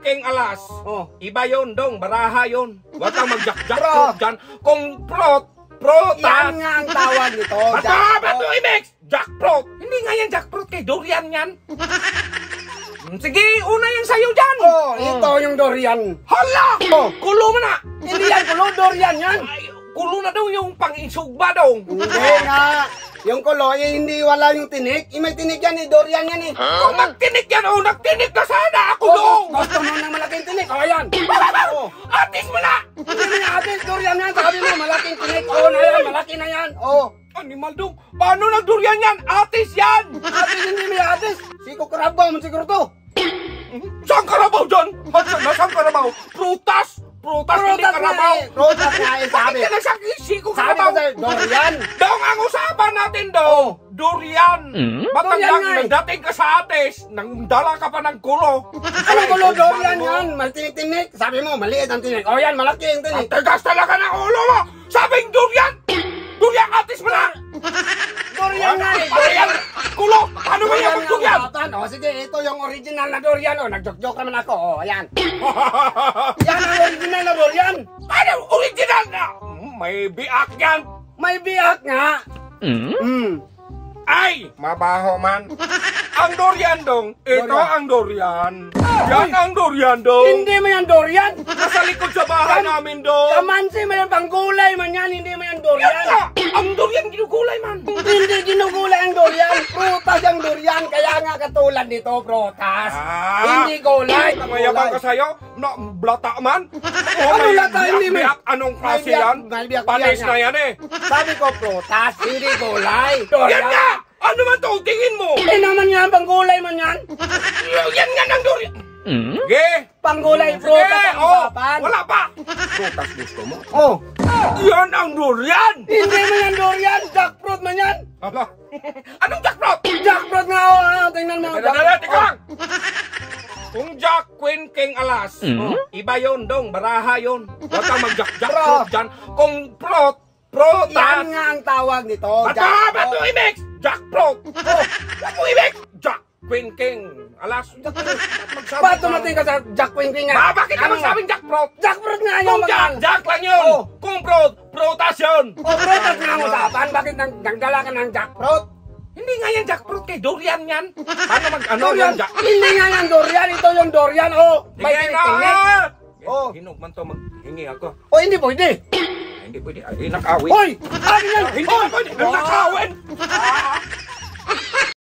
king alas. Oh. Iba yun, dong. Baraha yun. Huwag kang mag-jack-jack dyan. Kung prutas. Yan nga ang tawag nito. Ba't mo i-mix? Jackfruit. Hindi nga yan jackfruit kay durian yan. Sige, una yan sa'yo dyan. Oh, ito yung durian. Hala! Oh. Kulo mo na. Hindi yan kulo, durian yan. Ay, kulo na daw yung pang-isugba daw. Hindi nga. Yung kulo, hindi wala yung tinik. May tinik yan, durian yan eh. Kung magtinik yan, nagtinik ka sana ako dong. Gusto mo ng malaking tinik? O, yan. Oh. Atis mo na. Hindi na atis, durian yan. Sabi mo, malaking tinik. O, na yan, malaki na yan. O. Animal dong. Paano nagdurian yan? Atis yan. Atis, hindi may atis. Siko karabaw mo siguro to. Saan karabaw dyan? Saan karabaw? Prutas. Prutas, hindi karabaw. Prutas nga eh, sabi. Bakit ka nagsang siko Sabi ko karabaw? sa'yo, durian. Dong, ang usapan natin dong. Durian. Durian nga eh. Nagdating ka sa atis. Nangdala ka pa ng kulo. Ano kulo, durian yan? Malitinik-tinik. Sabi mo, maliit ang tinik. O, yan, malaki ang tinik. Ang tigas talaga ng ulo mo. Sabing durian. Durian, atis mo na. Durian nga eh. Durian. Kulo. Paano mo yung durian? O, sige, ito yung original na durian. O, nag-joke naman ako. O, ayan. Yan ang original na durian. Ano? Original na. May biak yan. May biyak nga. Ay, mabaho man. Ang durian dong. Ito ang durian. Yan ang durian dong. Hindi mo yan durian. Nasa likod sa bahay namin dong. Kamansi mo yan, panggulay man yan. Hindi mo yan Yan durian. nga. Ang durian ginugulay man. Hindi ginugulay ang durian. Prutas ang durian. Kaya nga katulad nito, prutas. Hindi gulay. Mayabang ka sa'yo? Na, blata man? Ano lata? Hindi may... Biyak, anong klase May biyak, yan? may biyak, Panis biyak na nga. yan eh. Sabi ko prutas, hindi gulay. Yan nga! Ano man to? Tingin mo! Hindi naman yan, panggulay man yan. Yan nga ng durian. Ge! Panggulay, prutas ang usapan. Wala pa! Prutas gusto mo? Oh. Yan ang durian! Hindi mo yan durian, jackfruit man yan. Aba, anong jackfruit? Jackfruit nga, tingnan mo. Teka lang! Kung Jack, Queen, King, Alas, iba yun dong, baraha yun. Huwag kang mag-jack-jack dyan. Kung prutas. Yan nga ang tawag nito. Ba't mo i-mix? Jackfruit! Ba't mo i-mix? Jack, Queen, King, Alas. Ba't tumating ka sa Jack Queen nga? Bakit ka magsabing jackfruit? Jackfruit nga Kung yung Jack lang yun. Oh. Kung prutas yun. O prutas nga ang usapan, bakit nagdala ka ng jackfruit? Hindi nga yan jackfruit kay durian yan. Paano mag-ano Durian? yan? Hindi nga yan durian, ito yung durian. O, may Sige tinik-tinik. na! Oh. Hinog man to, maghingi ako. O, hindi pwede. Hindi pwede. Ay, nakawin. Hoy! Akin yan! Hindi pwede. Nakawin!